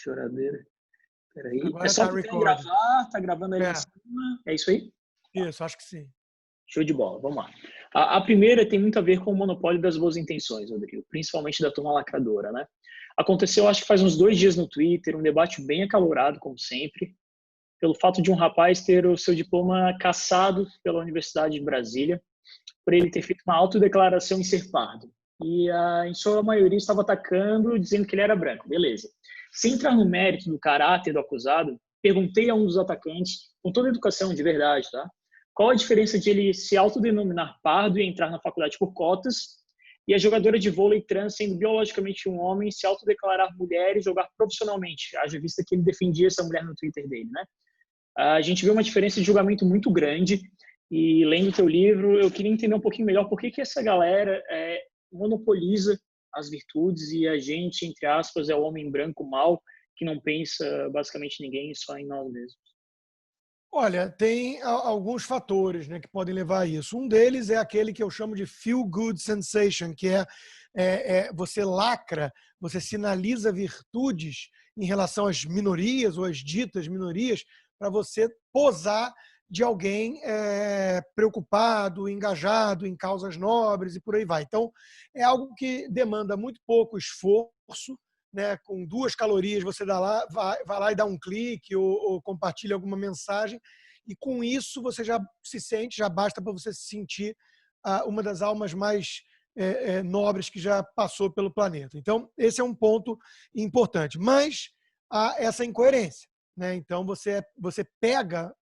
Choradeira. Peraí. É Agora só tá clicar em recording. gravar, tá gravando ali em É, cima. É isso aí? isso, acho que sim. Show de bola, vamos lá. A primeira tem muito a ver com o monopólio das boas intenções, Rodrigo, principalmente da turma lacradora, né? Aconteceu, acho que faz uns 2 dias no Twitter, um debate bem acalorado, como sempre, pelo fato de um rapaz ter o seu diploma cassado pela Universidade de Brasília, por ele ter feito uma autodeclaração em ser pardo. E em sua maioria estava atacando, dizendo que ele era branco. Beleza. Sem entrar no mérito do caráter do acusado, perguntei a um dos atacantes, com toda a educação, de verdade, tá? Qual a diferença de ele se autodenominar pardo e entrar na faculdade por cotas, e a jogadora de vôlei trans, sendo biologicamente um homem, se autodeclarar mulher e jogar profissionalmente, haja vista que ele defendia essa mulher no Twitter dele, né? A gente vê uma diferença de julgamento muito grande, e lendo o teu livro, eu queria entender um pouquinho melhor por que essa galera monopoliza as virtudes e a gente, entre aspas, é o homem branco mau que não pensa basicamente em ninguém, só em nós mesmos. Olha, tem alguns fatores, né, que podem levar a isso. Um deles é aquele que eu chamo de feel good sensation, que você lacra, você sinaliza virtudes em relação às minorias ou às ditas minorias para você posar de alguém preocupado, engajado em causas nobres e por aí vai. Então, é algo que demanda muito pouco esforço, né, com 2 calorias você vai lá e dá um clique ou compartilha alguma mensagem, e com isso você já se sente, já basta para você se sentir uma das almas mais nobres que já passou pelo planeta. Então, esse é um ponto importante. Mas há essa incoerência, né? Então, você pega,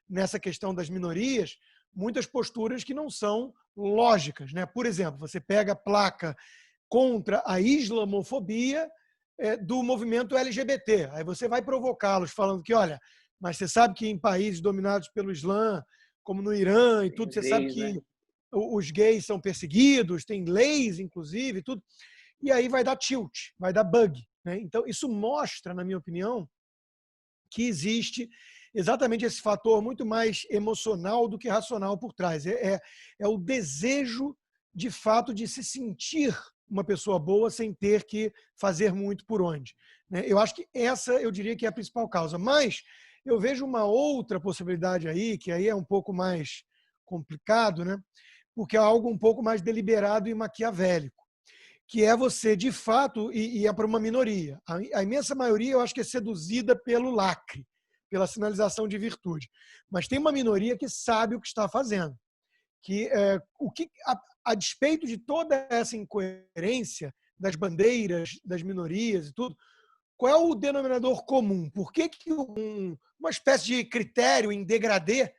nessa questão das minorias, muitas posturas que não são lógicas, né? Por exemplo, você pega a placa contra a islamofobia do movimento LGBT. Aí você vai provocá-los falando que, olha, mas você sabe que em países dominados pelo Islã, como no Irã e Tem tudo, os você sabe gays, né? que os gays são perseguidos, tem leis, inclusive, tudo. E aí vai dar tilt, vai dar bug, né? Então, isso mostra, na minha opinião, que existe exatamente esse fator muito mais emocional do que racional por trás. É o desejo, de fato, de se sentir uma pessoa boa sem ter que fazer muito por onde, né? Eu acho que essa, eu diria que é a principal causa. Mas eu vejo uma outra possibilidade aí, que aí é um pouco mais complicado, né? Porque é algo um pouco mais deliberado e maquiavélico, que é você, de fato, e é para uma minoria. A imensa maioria, eu acho que é seduzida pelo lacre, pela sinalização de virtude. Mas tem uma minoria que sabe o que está fazendo. A despeito de toda essa incoerência das bandeiras, das minorias e tudo, qual é o denominador comum? Por que uma espécie de critério em degradê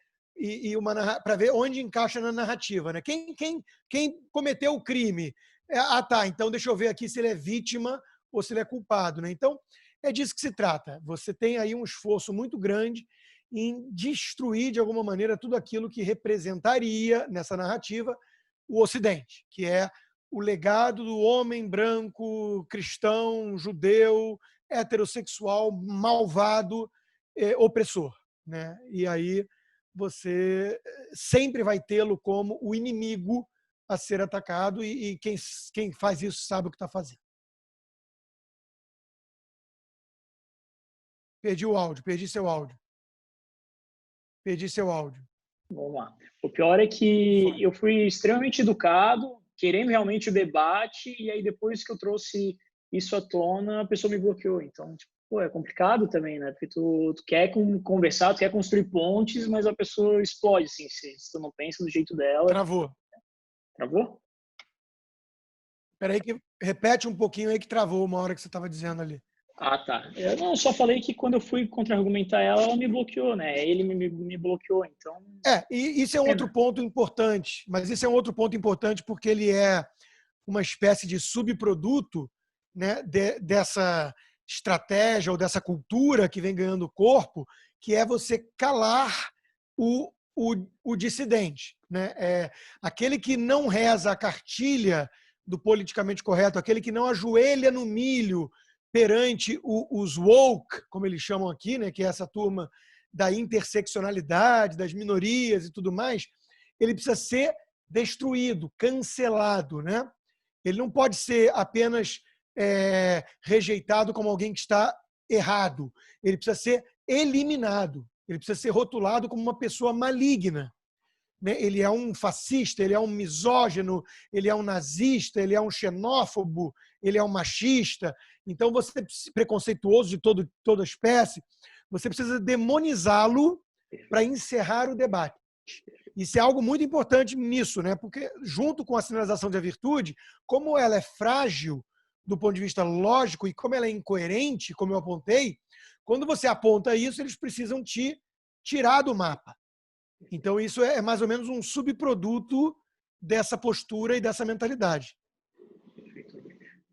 para ver onde encaixa na narrativa, né? Quem cometeu o crime? Tá, então deixa eu ver aqui se ele é vítima ou se ele é culpado, né? Então, é disso que se trata. Você tem aí um esforço muito grande em destruir, de alguma maneira, tudo aquilo que representaria, nessa narrativa, o Ocidente, que é o legado do homem branco, cristão, judeu, heterossexual, malvado, opressor, né? E aí você sempre vai tê-lo como o inimigo a ser atacado, e quem faz isso sabe o que está fazendo. Perdi o áudio, perdi seu áudio. Perdi seu áudio. Vamos lá. O pior é que eu fui extremamente educado, querendo realmente o debate, e aí depois que eu trouxe isso à tona, a pessoa me bloqueou. Então, tipo, pô, é complicado também, né? Porque tu quer conversar, tu quer construir pontes, mas a pessoa explode, assim, se tu não pensa do jeito dela. Travou. Travou? Espera aí que repete um pouquinho aí que travou uma hora que você estava dizendo ali. Ah, tá. Eu não, só falei que quando eu fui contra-argumentar ela, ela me bloqueou, né? Ele me bloqueou, então... E isso é um outro Pena. ponto importante, mas isso é um outro ponto importante porque ele é uma espécie de subproduto, né, dessa estratégia ou dessa cultura que vem ganhando corpo, que é você calar o dissidente, né? Aquele que não reza a cartilha do politicamente correto, aquele que não ajoelha no milho perante os woke, como eles chamam aqui, né, que é essa turma da interseccionalidade, das minorias e tudo mais, ele precisa ser destruído, cancelado, né? Ele não pode ser apenas rejeitado como alguém que está errado, ele precisa ser eliminado, ele precisa ser rotulado como uma pessoa maligna. Ele é um fascista, ele é um misógino, ele é um nazista, ele é um xenófobo, ele é um machista. Então, você preconceituoso de toda espécie, você precisa demonizá-lo para encerrar o debate. Isso é algo muito importante nisso, né? Porque junto com a sinalização da virtude, como ela é frágil do ponto de vista lógico e como ela é incoerente, como eu apontei, quando você aponta isso, eles precisam te tirar do mapa. Então, isso é mais ou menos um subproduto dessa postura e dessa mentalidade.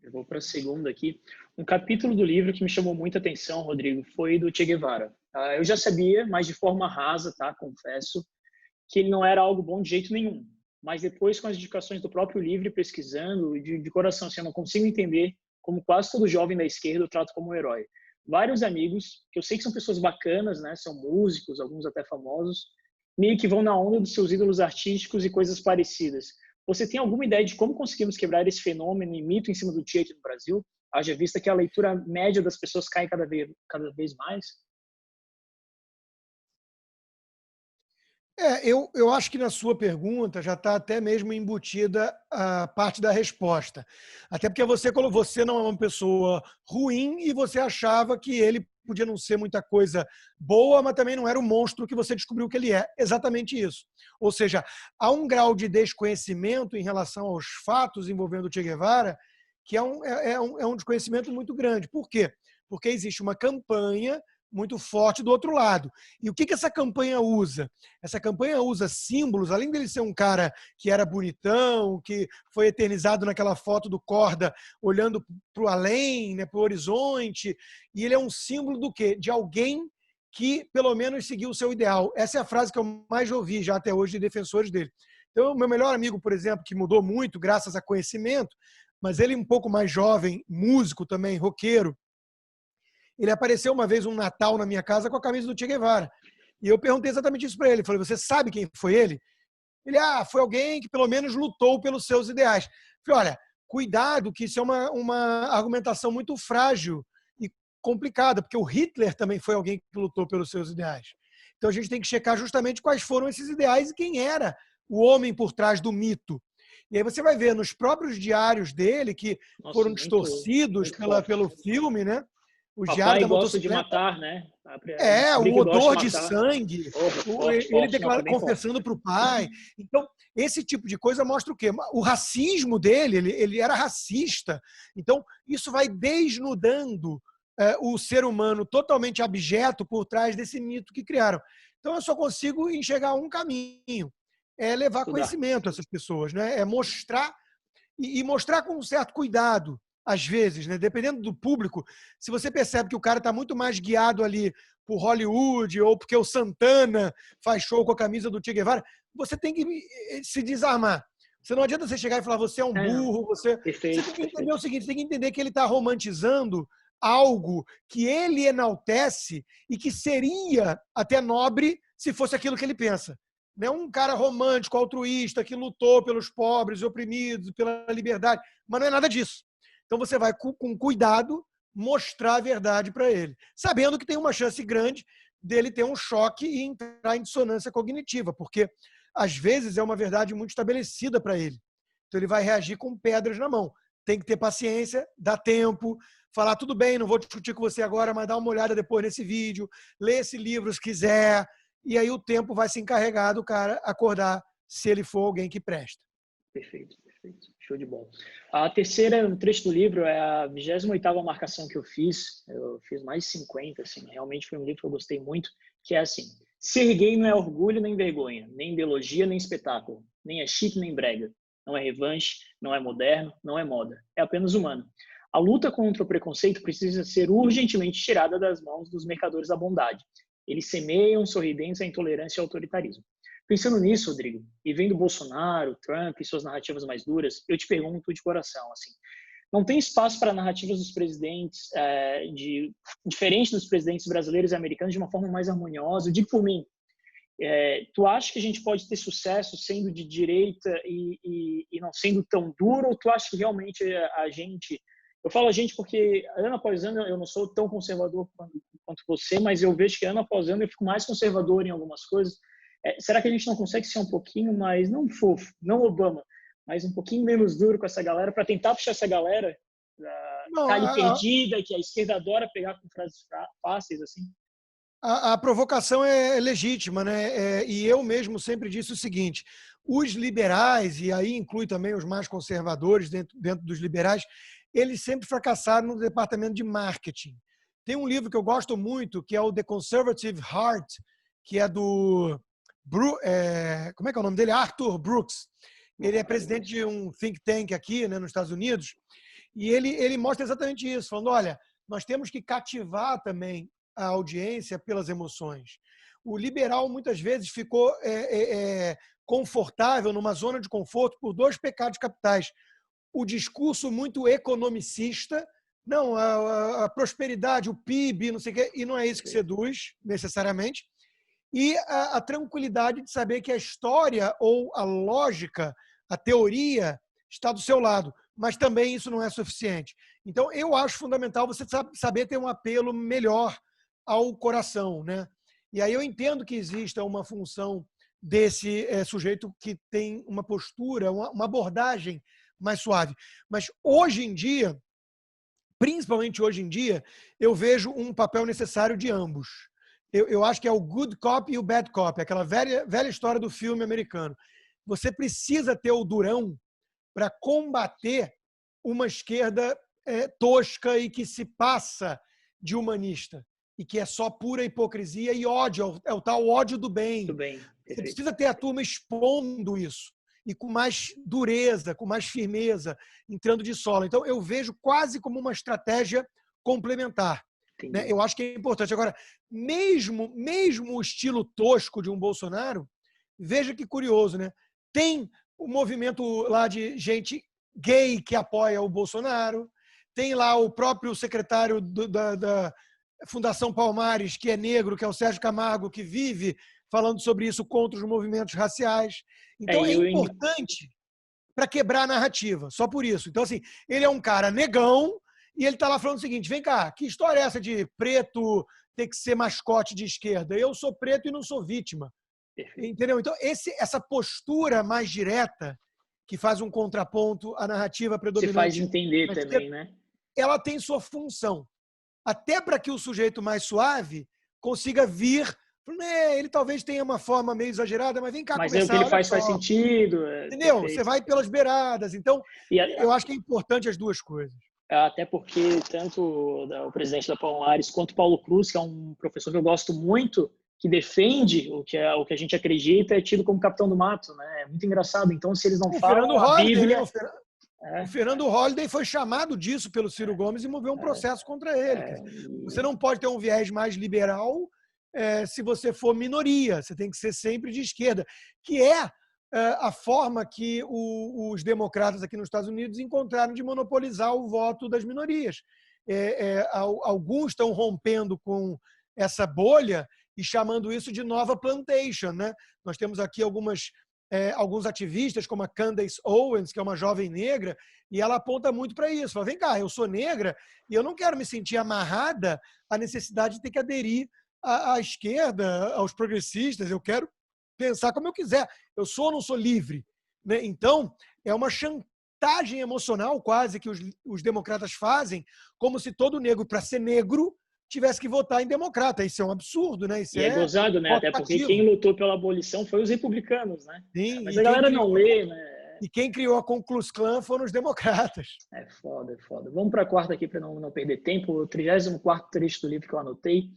Eu vou para a segunda aqui. Um capítulo do livro que me chamou muita atenção, Rodrigo, foi do Che Guevara. Eu já sabia, mas de forma rasa, tá? Confesso, que ele não era algo bom de jeito nenhum. Mas depois, com as indicações do próprio livro, pesquisando, de coração, assim, eu não consigo entender como quase todo jovem da esquerda eu trato como um herói. Vários amigos, que eu sei que são pessoas bacanas, né? São músicos, alguns até famosos, meio que vão na onda dos seus ídolos artísticos e coisas parecidas. Você tem alguma ideia de como conseguimos quebrar esse fenômeno e mito em cima do Che aqui no Brasil? Haja vista que a leitura média das pessoas cai cada vez mais? Eu acho que na sua pergunta já está até mesmo embutida a parte da resposta. Até porque você não é uma pessoa ruim e você achava que ele podia não ser muita coisa boa, mas também não era o monstro que você descobriu que ele é. Exatamente isso. Ou seja, há um grau de desconhecimento em relação aos fatos envolvendo o Che Guevara que é um desconhecimento muito grande. Por quê? Porque existe uma campanha muito forte do outro lado. E o que essa campanha usa? Essa campanha usa símbolos, além dele ser um cara que era bonitão, que foi eternizado naquela foto do Corda, olhando para o além, né, para o horizonte, e ele é um símbolo do quê? De alguém que, pelo menos, seguiu o seu ideal. Essa é a frase que eu mais ouvi já até hoje de defensores dele. Então, o meu melhor amigo, por exemplo, que mudou muito graças a conhecimento, mas ele um pouco mais jovem, músico também, roqueiro, ele apareceu uma vez um Natal na minha casa com a camisa do Che Guevara. E eu perguntei exatamente isso para ele. Falei, você sabe quem foi ele? Ele, foi alguém que pelo menos lutou pelos seus ideais. Falei, olha, cuidado que isso é uma argumentação muito frágil e complicada, porque o Hitler também foi alguém que lutou pelos seus ideais. Então a gente tem que checar justamente quais foram esses ideais e quem era o homem por trás do mito. E aí você vai ver nos próprios diários dele, que foram distorcidos pelo filme, né? Os diários Papai da gosta de motocicleta. matar, né? O odor de sangue, ele declara, confessando para o pai. Então, esse tipo de coisa mostra o quê? O racismo dele, ele era racista. Então, isso vai desnudando o ser humano totalmente abjeto por trás desse mito que criaram. Então, eu só consigo enxergar um caminho, é levar conhecimento a essas pessoas, né? É mostrar, e mostrar com um certo cuidado, às vezes, né? Dependendo do público, se você percebe que o cara está muito mais guiado ali por Hollywood ou porque o Santana faz show com a camisa do Che Guevara, você tem que se desarmar. Você não adianta você chegar e falar você é um burro, você tem que entender o seguinte, você tem que entender que ele está romantizando algo que ele enaltece e que seria até nobre se fosse aquilo que ele pensa. Não é um cara romântico, altruísta, que lutou pelos pobres e oprimidos, pela liberdade, mas não é nada disso. Então você vai, com cuidado, mostrar a verdade para ele, sabendo que tem uma chance grande dele ter um choque e entrar em dissonância cognitiva, porque às vezes é uma verdade muito estabelecida para ele. Então ele vai reagir com pedras na mão. Tem que ter paciência, dar tempo, falar tudo bem, não vou discutir com você agora, mas dá uma olhada depois nesse vídeo, lê esse livro se quiser, e aí o tempo vai se encarregar do cara acordar se ele for alguém que presta. Perfeito. Show de bola. A terceira, trecho do livro, é a 28ª marcação que eu fiz. Eu fiz mais de 50, assim. Realmente foi um livro que eu gostei muito, que é assim: ser gay não é orgulho nem vergonha, nem ideologia nem espetáculo, nem é chique nem brega. Não é revanche, não é moderno, não é moda. É apenas humano. A luta contra o preconceito precisa ser urgentemente tirada das mãos dos mercadores da bondade. Eles semeiam sorridentes a intolerância e ao autoritarismo. Pensando nisso, Rodrigo, e vendo Bolsonaro, Trump e suas narrativas mais duras, eu te pergunto de coração, assim, não tem espaço para narrativas dos presidentes diferente dos presidentes brasileiros e americanos de uma forma mais harmoniosa? Eu digo por mim, tu acha que a gente pode ter sucesso sendo de direita e não sendo tão duro, ou tu acha que realmente a gente Eu falo a gente porque ano após ano eu não sou tão conservador quanto você, mas eu vejo que ano após ano eu fico mais conservador em algumas coisas. Será que a gente não consegue ser um pouquinho mais, não fofo, não Obama, mas um pouquinho menos duro com essa galera para tentar puxar essa galera que Não, está ali perdida, que a esquerda adora pegar com frases fáceis assim? a provocação é legítima, né? E eu mesmo sempre disse o seguinte: os liberais, e aí inclui também os mais conservadores dentro dos liberais, eles sempre fracassaram no departamento de marketing. Tem um livro que eu gosto muito, que é o The Conservative Heart, que é do. Como é que é o nome dele? Arthur Brooks. Ele é presidente de um think tank aqui, né, nos Estados Unidos, e ele mostra exatamente isso, falando: olha, nós temos que cativar também a audiência pelas emoções. O liberal muitas vezes ficou confortável numa zona de conforto por dois pecados capitais: o discurso muito economicista, não, a prosperidade, o PIB, não sei o quê, e não é isso que seduz necessariamente, e a tranquilidade de saber que a história ou a lógica, a teoria está do seu lado, mas também isso não é suficiente. Então, eu acho fundamental você saber ter um apelo melhor ao coração, né? E aí eu entendo que exista uma função desse sujeito que tem uma postura, uma abordagem mais suave. Mas hoje em dia, principalmente hoje em dia, eu vejo um papel necessário de ambos. Eu acho que é o good cop e o bad cop, aquela velha história do filme americano. Você precisa ter o durão para combater uma esquerda tosca e que se passa de humanista e que é só pura hipocrisia e ódio, é o tal ódio do bem. Muito bem, Você perfeito. precisa ter a turma expondo isso e com mais dureza, com mais firmeza, entrando de sola. Então, eu vejo quase como uma estratégia complementar. Né? Eu acho que é importante. Agora, mesmo o estilo tosco de um Bolsonaro, veja que curioso, né? Tem o movimento lá de gente gay que apoia o Bolsonaro, tem lá o próprio secretário da Fundação Palmares, que é negro, que é o Sérgio Camargo, que vive falando sobre isso contra os movimentos raciais. Então, é importante para quebrar a narrativa, só por isso. Então, assim, ele é um cara negão e ele está lá falando o seguinte: vem cá, que história é essa de preto ter que ser mascote de esquerda? Eu sou preto e não sou vítima. Perfeito. Entendeu? Então, essa postura mais direta, que faz um contraponto à narrativa Se faz predominante, entender também, né? ela tem sua função. Até para que o sujeito mais suave consiga vir. Ele talvez tenha uma forma meio exagerada, mas vem cá Mas aí o que conversar, ele olha faz só. sentido. Entendeu? Você Perfeito. vai pelas beiradas. Então, E eu acho que é importante as duas coisas. até porque tanto o presidente da Palmares quanto o Paulo Cruz, que é um professor que eu gosto muito, que defende o que a gente acredita, é tido como capitão do mato, né? É muito engraçado. Então, se eles não O Fernando falam a Holliday, né? Bíblia... O Fernando Holliday foi chamado disso pelo Ciro Gomes e moveu um processo contra ele. Você não pode ter um viés mais liberal se você for minoria. Você tem que ser sempre de esquerda, que é a forma que os democratas aqui nos Estados Unidos encontraram de monopolizar o voto das minorias. Alguns estão rompendo com essa bolha e chamando isso de nova plantation, né? Nós temos aqui alguns ativistas, como a Candace Owens, que é uma jovem negra, e ela aponta muito para isso. Fala: vem cá, eu sou negra e eu não quero me sentir amarrada à necessidade de ter que aderir à esquerda, aos progressistas. Eu quero pensar como eu quiser. Eu sou ou não sou livre? Né? Então, é uma chantagem emocional quase que os democratas fazem, como se todo negro, para ser negro, tivesse que votar em democrata. Isso é um absurdo, né? Isso E é gozado, né? Até porque quem lutou pela abolição foi os republicanos, né? Sim, Mas a galera não lê, né? E quem criou a Ku Klux Klan foram os democratas. É foda, é foda. Vamos para a quarta aqui para não perder tempo. O 34º trecho do livro que eu anotei.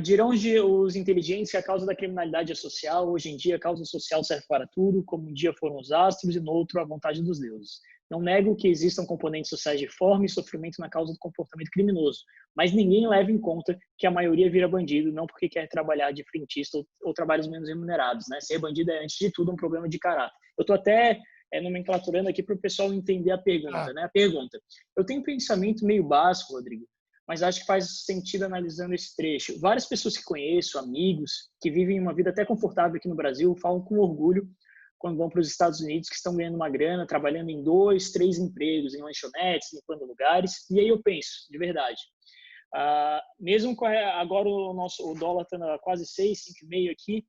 Dirão os inteligentes que a causa da criminalidade é social. Hoje em dia, a causa social serve para tudo, como um dia foram os astros e no outro a vontade dos deuses. Não nego que existam componentes sociais de forma e sofrimento na causa do comportamento criminoso, mas ninguém leva em conta que a maioria vira bandido não porque quer trabalhar de frentista ou trabalhos menos remunerados. Né? Ser bandido é, antes de tudo, um problema de caráter. Eu estou até nomenclaturando aqui para o pessoal entender a pergunta. Né? A pergunta. Eu tenho um pensamento meio básico, Rodrigo, mas acho que faz sentido analisando esse trecho. Várias pessoas que conheço, amigos, que vivem uma vida até confortável aqui no Brasil, falam com orgulho quando vão para os Estados Unidos, que estão ganhando uma grana, trabalhando em 2, 3 empregos, em lanchonetes, limpando lugares. E aí eu penso, de verdade, mesmo com agora o dólar estando a quase 6, 5,5 aqui,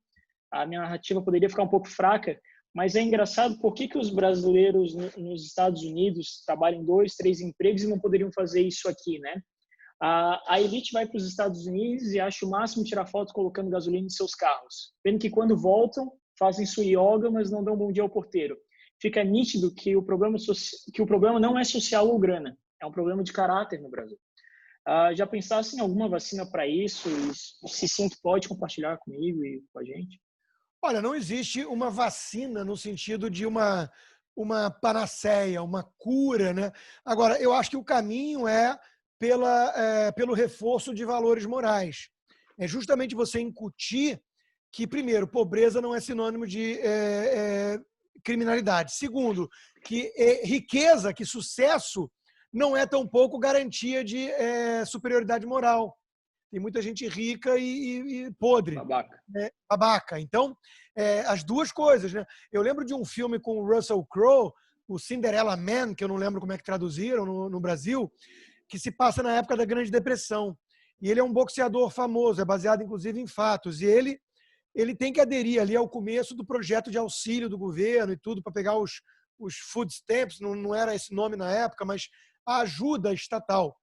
a minha narrativa poderia ficar um pouco fraca, mas é engraçado por que os brasileiros nos Estados Unidos trabalham 2, 3 empregos e não poderiam fazer isso aqui, né? A elite vai para os Estados Unidos e acha o máximo tirar foto colocando gasolina em seus carros. Vendo que quando voltam, fazem sua yoga, mas não dão bom dia ao porteiro. Fica nítido que o problema não é social ou grana, é um problema de caráter no Brasil. Já pensasse em alguma vacina para isso? E, se sim, tu pode compartilhar comigo e com a gente? Olha, não existe uma vacina no sentido de uma panaceia, uma cura, né? Agora, eu acho que o caminho é pelo reforço de valores morais. É justamente você incutir que, primeiro, pobreza não é sinônimo de criminalidade. Segundo, que riqueza, que sucesso não é tampouco garantia de superioridade moral. Tem muita gente rica e podre. Babaca. Babaca. Então, as duas coisas, né? Eu lembro de um filme com o Russell Crowe, o Cinderella Man, que eu não lembro como é que traduziram no Brasil, que se passa na época da Grande Depressão. E ele é um boxeador famoso, é baseado inclusive em fatos. E ele tem que aderir ali ao começo do projeto de auxílio do governo e tudo, para pegar os food stamps, não era esse nome na época, mas a ajuda estatal.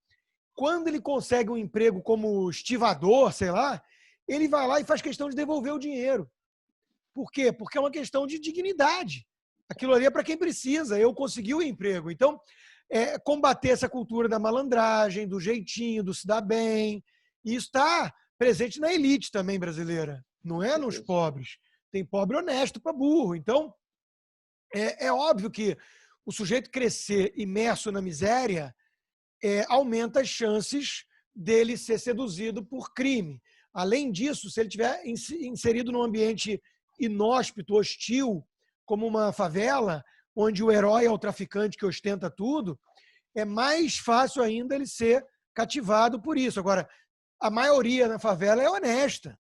Quando ele consegue um emprego como estivador, sei lá, ele vai lá e faz questão de devolver o dinheiro. Por quê? Porque é uma questão de dignidade. Aquilo ali é para quem precisa. Eu consegui o emprego. Então, combater essa cultura da malandragem, do jeitinho, do se dar bem. E isso está presente na elite também brasileira. Não é nos pobres. Tem pobre honesto para burro. Então, é óbvio que o sujeito crescer imerso na miséria aumenta as chances dele ser seduzido por crime. Além disso, se ele estiver inserido num ambiente inóspito, hostil, como uma favela, onde o herói é o traficante que ostenta tudo, é mais fácil ainda ele ser cativado por isso. Agora, a maioria na favela é honesta.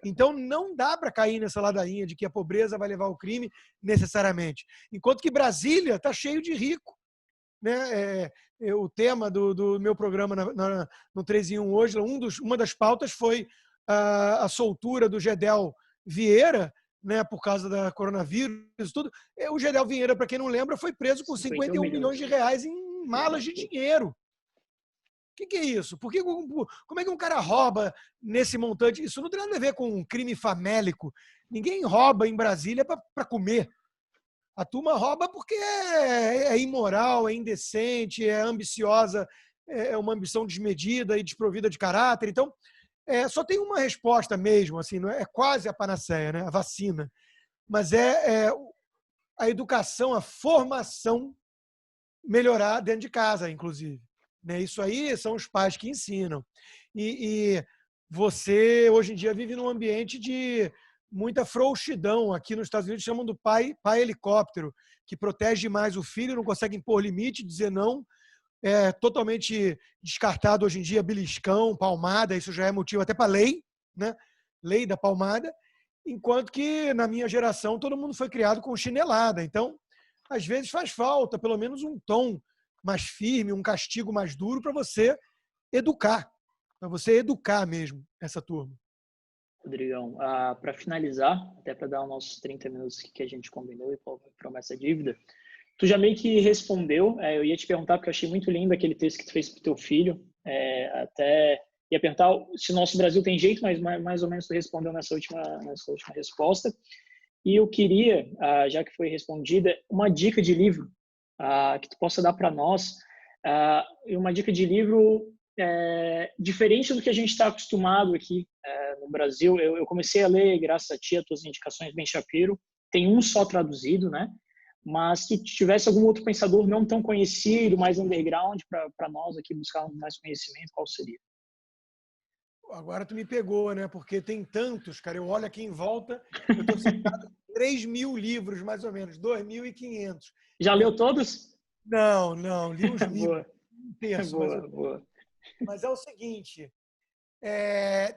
Então, não dá para cair nessa ladainha de que a pobreza vai levar ao crime necessariamente. Enquanto que Brasília está cheio de rico. Né? O tema do meu programa no 3 em 1 hoje, uma das pautas foi a soltura do Gedel Vieira, né, por causa da coronavírus e tudo. O Gedel Vieira, para quem não lembra, foi preso com 51 milhões de reais em malas de dinheiro. O que é isso? Como é que um cara rouba nesse montante? Isso não tem nada a ver com um crime famélico. Ninguém rouba em Brasília para comer. A turma rouba porque é imoral, é indecente, é ambiciosa, é uma ambição desmedida e desprovida de caráter. Então, só tem uma resposta mesmo, assim, não é quase a panaceia, né? A vacina. Mas a educação, a formação melhorar dentro de casa, inclusive. Né? Isso aí são os pais que ensinam. E você, hoje em dia, vive num ambiente de muita frouxidão. Aqui nos Estados Unidos chamam do pai helicóptero, que protege mais o filho, não consegue impor limite, dizer não. É totalmente descartado hoje em dia beliscão, palmada, isso já é motivo até para lei, né? Lei da palmada. Enquanto que na minha geração todo mundo foi criado com chinelada. Então, às vezes faz falta pelo menos um tom mais firme, um castigo mais duro para você educar mesmo essa turma. Rodrigão, para finalizar, até para dar os nossos 30 minutos que a gente combinou e promessa dívida, tu já meio que respondeu, eu ia te perguntar, porque eu achei muito lindo aquele texto que tu fez para o teu filho, até ia perguntar se o nosso Brasil tem jeito, mas mais ou menos tu respondeu nessa última resposta. E eu queria, já que foi respondida, uma dica de livro que tu possa dar para nós, uma dica de livro diferente do que a gente está acostumado aqui no Brasil. Eu comecei a ler, graças a ti, as tuas indicações, Ben Shapiro. Tem um só traduzido, né? Mas se tivesse algum outro pensador não tão conhecido, mais underground, para nós aqui buscar mais conhecimento, qual seria? Agora tu me pegou, né? Porque tem tantos, cara. Eu olho aqui em volta, eu estou sentado com 3.000 livros, mais ou menos, 2.500. Já leu todos? Não, li uns 1.000. Boa. Um terço, Boa. Mas é o seguinte,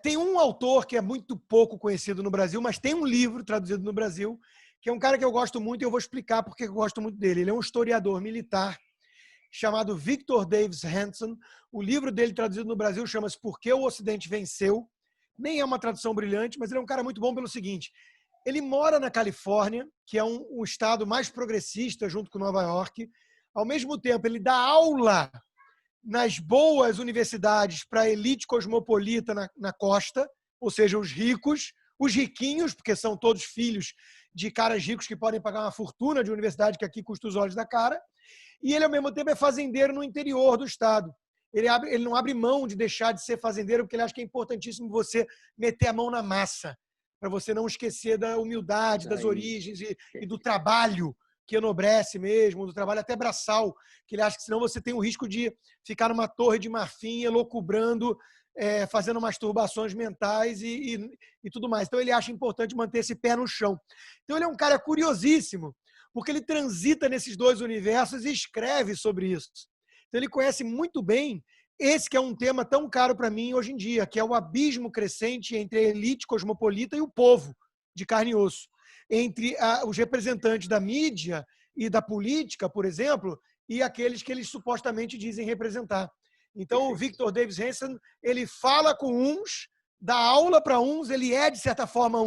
tem um autor que é muito pouco conhecido no Brasil, mas tem um livro traduzido no Brasil, que é um cara que eu gosto muito e eu vou explicar porque eu gosto muito dele. Ele é um historiador militar chamado Victor Davis Hanson. O livro dele, traduzido no Brasil, chama-se Por que o Ocidente Venceu. Nem é uma tradução brilhante, mas ele é um cara muito bom pelo seguinte. Ele mora na Califórnia, que é um estado mais progressista, junto com Nova York. Ao mesmo tempo, ele dá aula nas boas universidades para a elite cosmopolita na costa, ou seja, os ricos, os riquinhos, porque são todos filhos de caras ricos que podem pagar uma fortuna de universidade, que aqui custa os olhos da cara. E ele, ao mesmo tempo, é fazendeiro no interior do estado. Ele não abre mão de deixar de ser fazendeiro, porque ele acha que é importantíssimo você meter a mão na massa, para você não esquecer da humildade, das origens e do trabalho que enobrece mesmo, do trabalho até braçal, que ele acha que senão você tem o risco de ficar numa torre de marfim, elocubrando, fazendo masturbações mentais e tudo mais. Então ele acha importante manter esse pé no chão. Então ele é um cara curiosíssimo, porque ele transita nesses dois universos e escreve sobre isso. Então ele conhece muito bem esse que é um tema tão caro para mim hoje em dia, que é o abismo crescente entre a elite cosmopolita e o povo de carne e osso. Entre os representantes da mídia e da política, por exemplo, e aqueles que eles supostamente dizem representar. Então, o Victor Davis Hanson, ele fala com uns, dá aula para uns, ele é, de certa forma,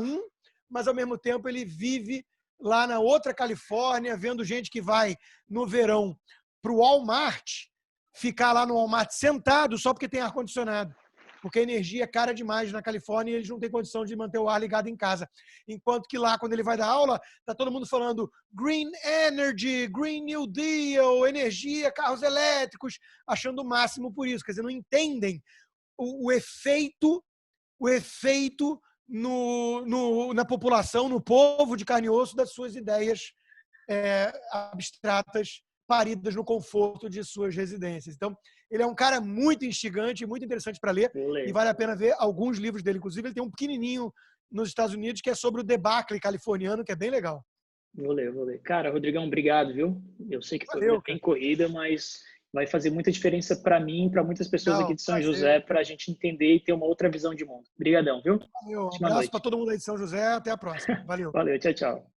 mas, ao mesmo tempo, ele vive lá na outra Califórnia, vendo gente que vai, no verão, para o Walmart, ficar lá no Walmart sentado só porque tem ar-condicionado. Porque a energia é cara demais na Califórnia e eles não têm condição de manter o ar ligado em casa. Enquanto que lá, quando ele vai dar aula, está todo mundo falando Green Energy, Green New Deal, energia, carros elétricos, achando o máximo por isso. Quer dizer, não entendem o efeito na população, no povo de carne e osso, das suas ideias abstratas, paridas no conforto de suas residências. Então, ele é um cara muito instigante, muito interessante para ler, e vale a pena ver alguns livros dele. Inclusive, ele tem um pequenininho nos Estados Unidos que é sobre o debacle californiano, que é bem legal. Vou ler. Cara, Rodrigão, obrigado, viu? Eu sei que Valeu, é bem corrida, mas vai fazer muita diferença para mim, para muitas pessoas aqui de São José, para a gente entender e ter uma outra visão de mundo. Obrigadão, viu? Valeu. Um abraço para todo mundo aí de São José. Até a próxima. Valeu. Valeu, tchau, tchau.